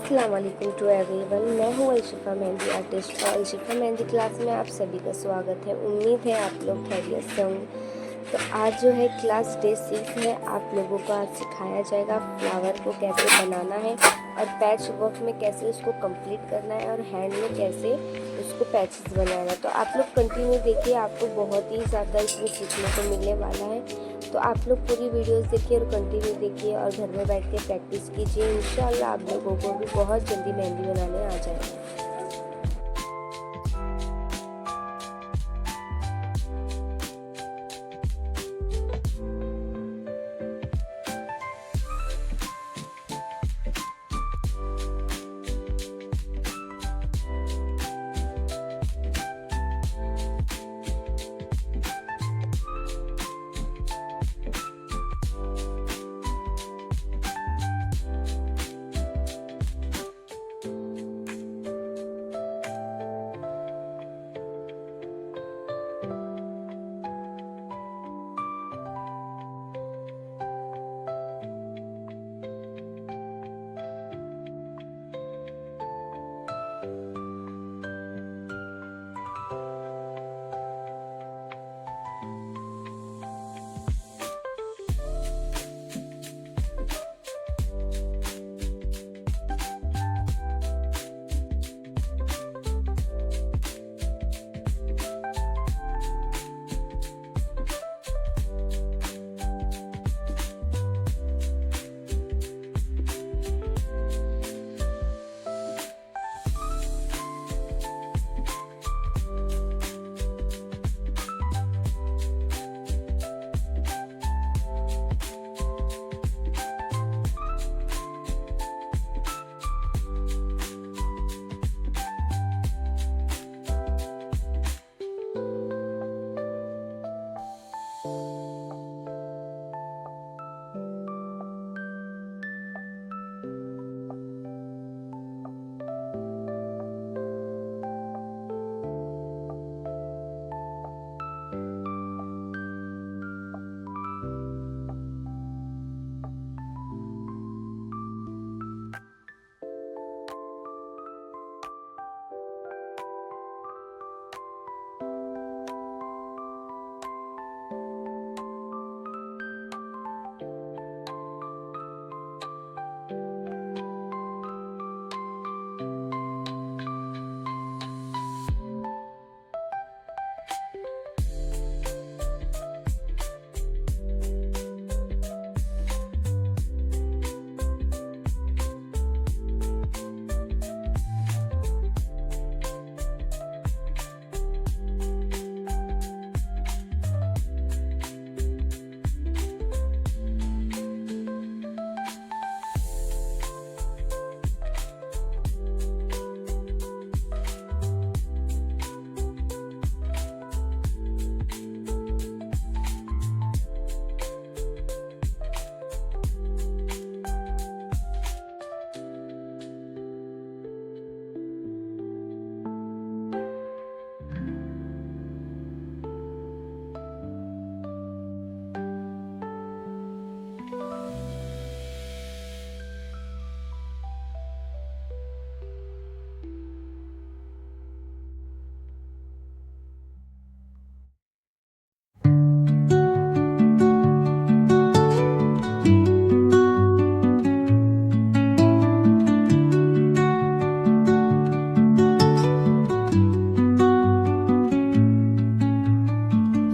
अस्सलाम वालेकुम to everyone. मैं हूँ अलशिफा मेहंदी आर्टिस्ट और अलशिफा मेहंदी क्लास में आप सभी का स्वागत है। उम्मीद है आप लोग खैरियत से होंगे। तो आज जो है क्लास डे 6 है। आप लोगों को आज सिखाया जाएगा फ्लावर को कैसे बनाना है और पैच वर्क में कैसे उसको कंप्लीट करना है और हैंड में कैसे उसको पैचेस बनाना है। तो आप लोग कंटिन्यू देखिए, आपको बहुत ही ज़्यादा इसमें सीखने को मिलने वाला है। तो आप लोग पूरी वीडियोस देखिए और कंटिन्यू देखिए और घर में बैठ के प्रैक्टिस कीजिए। इंशाल्लाह आप लोगों को भी बहुत जल्दी मेहंदी बनाने आ जाएगी।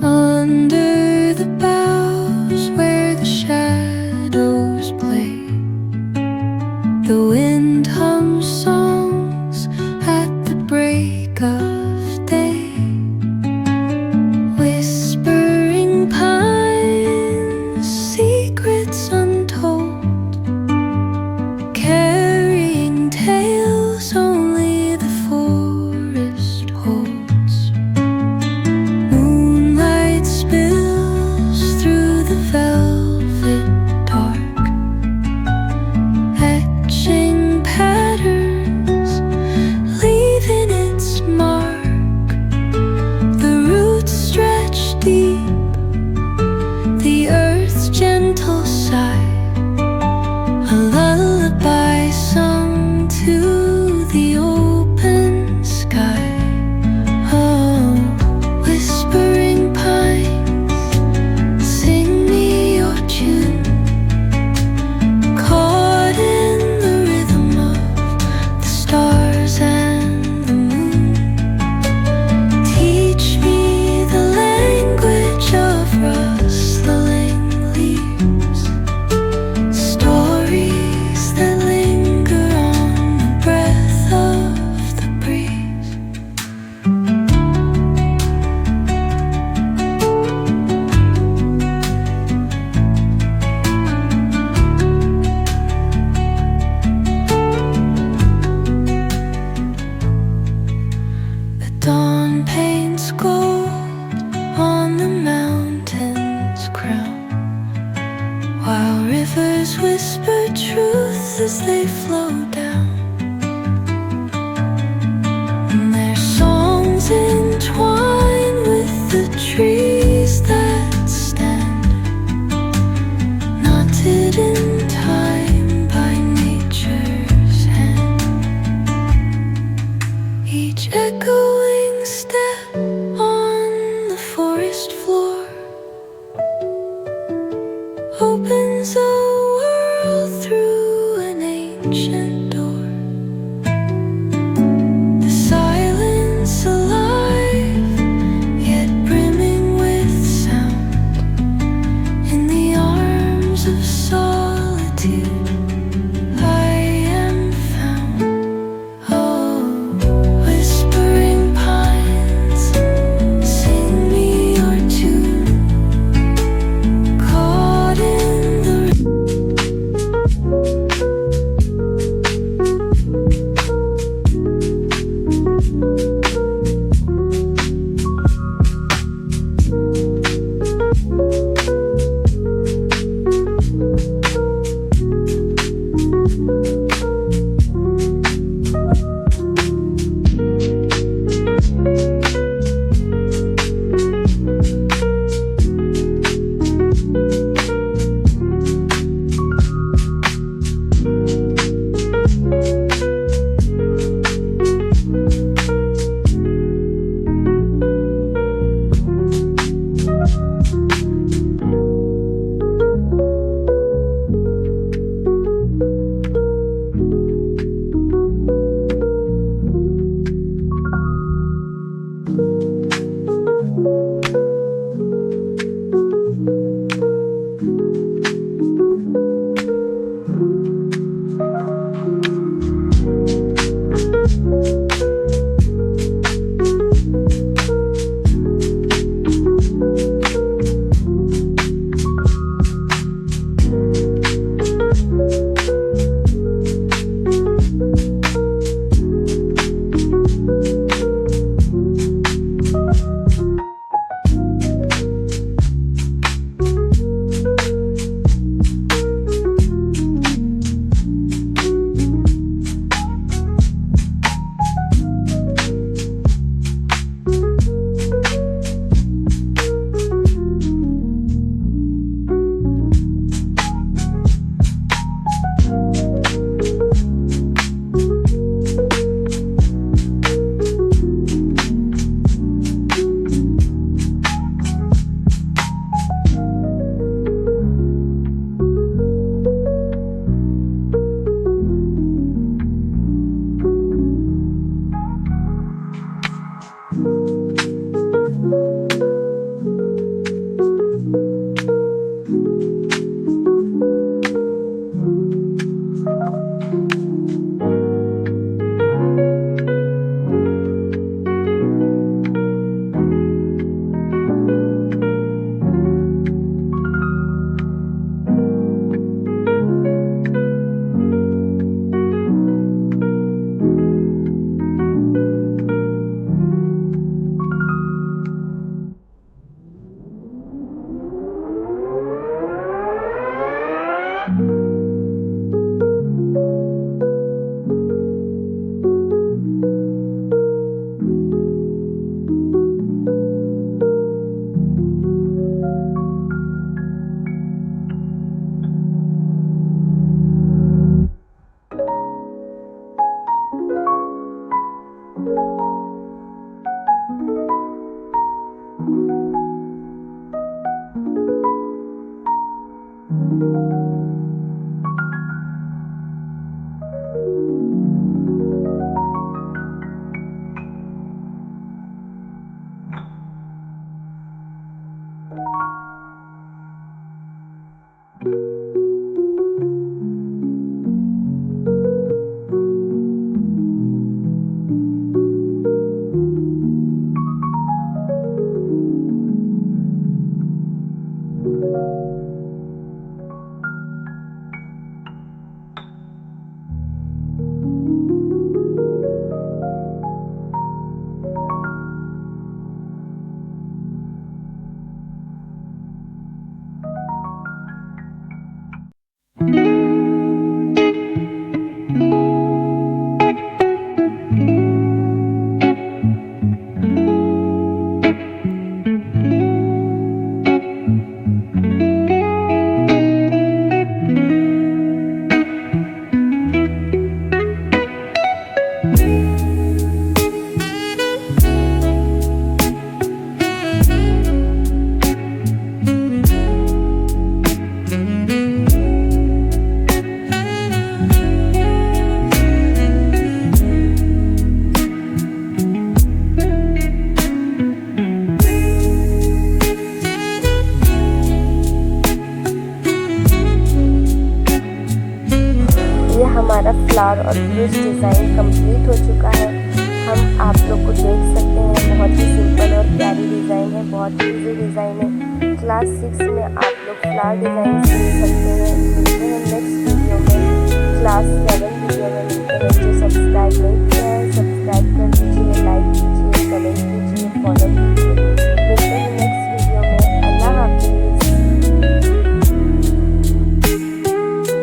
Under the boughs where the shadows play, the wind hums songs at the break of day. Whispering pines, secrets untold, carrying tales only the forest holds. Moonlight spills through the velvet dark, etching past as they flow down. And their songs entwine with the trees that stand, knotted in time by nature's hand. Each echoing step on the forest floor opens a world through an ancient door. The silence alive, yet brimming with sound. In the arms of solitude I am found. Oh, whispering pines, sing me your tune. Caught in the ये हमारा flower और ब्रूच design complete हो चुका है। हम आप लोग को देख सकते हैं, बहुत ही सिंपल और प्यारी डिज़ाइन है, बहुत इजी डिज़ाइन है। क्लास 6 में आप लोग फ्लावर डिज़ाइन सीख सकते हैं। मिलते हैं नेक्स्ट वीडियो में, क्लास 7 वीडियो में मिलते हैं। जो सब्सक्राइब नहीं किया है सब्सक्राइब कर दीजिए, लाइक कीजिए, कमेंट कीजिए, फॉलो